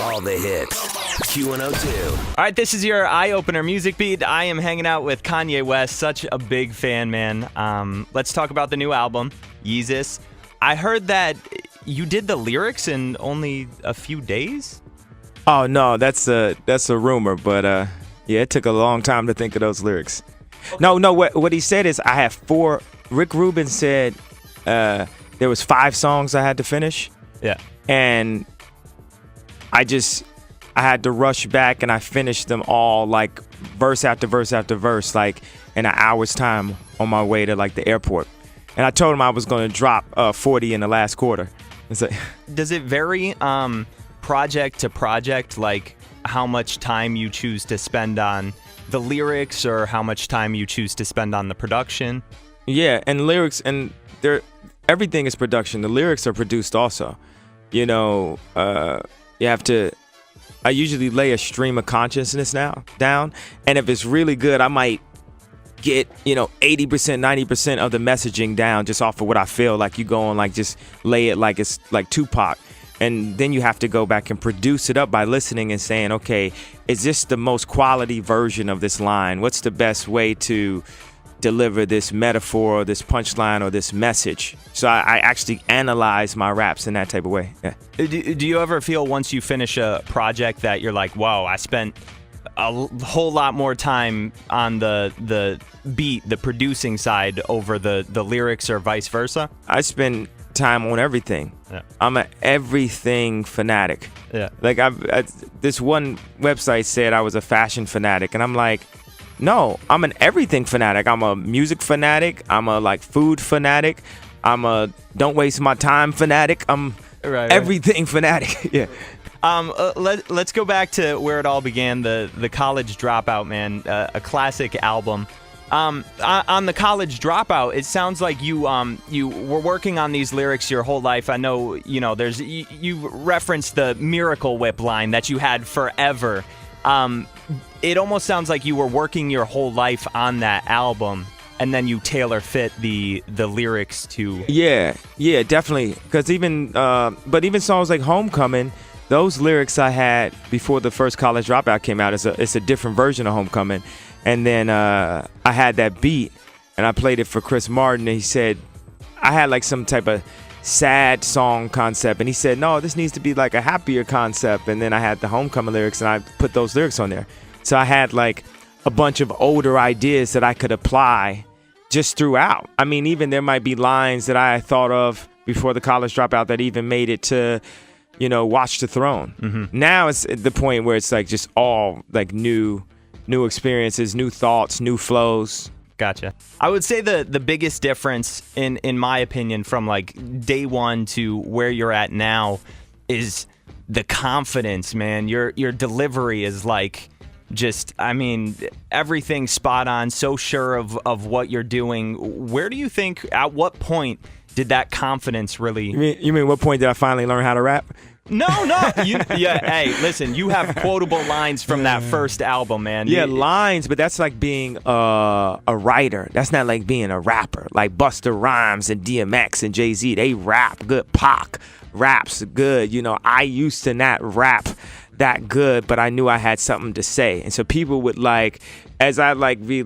All the hits. Q102. All right, this is your eye-opener music beat. I am hanging out with Kanye West, such a big fan, man. Let's talk about the new album, Yeezus. I heard that you did the lyrics in only a few days? Oh, no, that's a rumor, but yeah, it took a long time to think of those lyrics. Okay. No, what he said is I have 4. Rick Rubin said there was 5 songs I had to finish. Yeah. And I had to rush back and I finished them all like verse after verse after verse, like in an hour's time on my way to like the airport. And I told him I was going to drop 40 in the last quarter. It's like, does it vary project to project, like how much time you choose to spend on the lyrics or how much time you choose to spend on the production? Yeah, and lyrics, and everything is production. The lyrics are produced also. You know, you have to. I usually lay a stream of consciousness down, and if it's really good, I might get 80%, 90% of the messaging down just off of what I feel. Like you go and like just lay it like it's like Tupac, and then you have to go back and produce it up by listening and saying, okay, is this the most quality version of this line? What's the best way to deliver this metaphor or this punchline or this message? So I actually analyze my raps in that type of way. Yeah. Do you ever feel once you finish a project that you're like, wow, I spent a whole lot more time on the beat, the producing side over the lyrics, or vice versa? I spend time on everything. Yeah. I'm an everything fanatic. Yeah. Like this one website said I was a fashion fanatic, and I'm like, no, I'm an everything fanatic. I'm a music fanatic. I'm a like food fanatic. I'm a don't waste my time fanatic. I'm everything fanatic. Yeah. Let's go back to where it all began. The College Dropout, man, a classic album. On the College Dropout, it sounds like you were working on these lyrics your whole life. I know you referenced the Miracle Whip line that you had forever. It almost sounds like you were working your whole life on that album, and then you tailor fit the lyrics to. Yeah, definitely. Because even songs like Homecoming, those lyrics I had before the first College Dropout came out. It's a different version of Homecoming, and then I had that beat, and I played it for Chris Martin, and he said I had like some type of sad song concept, and he said, no, this needs to be like a happier concept. And then I had the Homecoming lyrics, and I put those lyrics on there. So I had like a bunch of older ideas that I could apply just throughout. I mean, even there might be lines that I thought of before the College Dropout that even made it to Watch the Throne. Mm-hmm. Now it's at the point where it's like just all like new experiences, new thoughts, new flows. Gotcha. I would say the biggest difference, in my opinion, from like day one to where you're at now is the confidence, man. Your delivery is like just, I mean, everything spot on, so sure of what you're doing. Where do you think, at what point did that confidence really... You mean what point did I finally learn how to rap? No. Hey, listen, you have quotable lines from that first album, man. Yeah, lines, but that's like being a writer. That's not like being a rapper. Like Busta Rhymes and DMX and Jay-Z, they rap good. Pac raps good. I used to not rap that good, but I knew I had something to say. And so people would as I be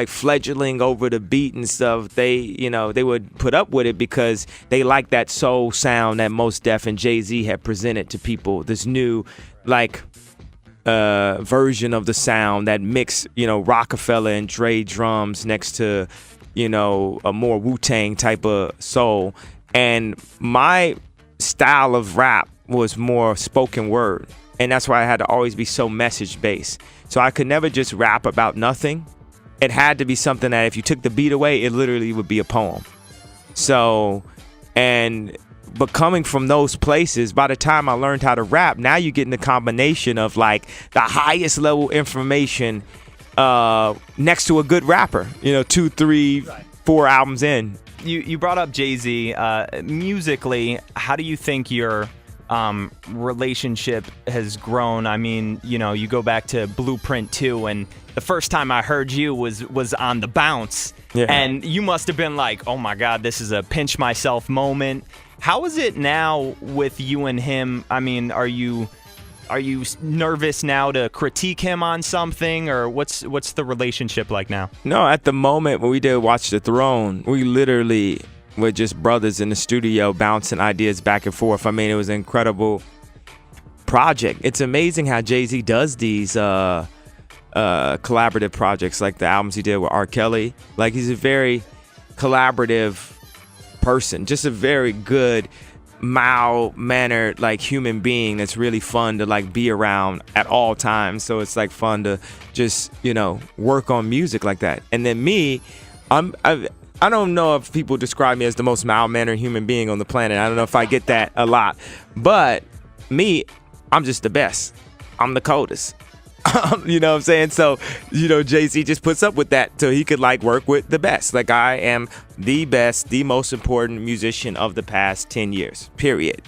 fledgling over the beat and stuff, they would put up with it because they like that soul sound that Mos Def and Jay-Z had presented to people. This new version of the sound that mix Rockefeller and Dre drums next to a more Wu-Tang type of soul. And my style of rap was more spoken word, and that's why I had to always be so message based. So I could never just rap about nothing. It had to be something that if you took the beat away, it literally would be a poem. So, but coming from those places, by the time I learned how to rap, now you're getting the combination of like the highest level information next to a good rapper, 2, 3, 4 albums in. You brought up Jay-Z. Musically, how do you think your relationship has grown. I mean, you go back to Blueprint 2, and the first time I heard you was on The Bounce. Yeah. And you must have been like, oh my God, this is a pinch myself moment. How is it now with you and him? I mean, are you nervous now to critique him on something, or what's the relationship like now? No, at the moment when we did Watch the Throne, we literally were just brothers in the studio bouncing ideas back and forth. I mean, it was an incredible project. It's amazing how Jay-Z does these collaborative projects, like the albums he did with R. Kelly. Like, he's a very collaborative person, just a very good, mild-mannered, like, human being that's really fun to, like, be around at all times. So it's, like, fun to just, work on music like that. And then me, I don't know if people describe me as the most mild-mannered human being on the planet. I don't know if I get that a lot. But me, I'm just the best. I'm the coldest. You know what I'm saying? So, Jay-Z just puts up with that so he could, like, work with the best. Like, I am the best, the most important musician of the past 10 years, period.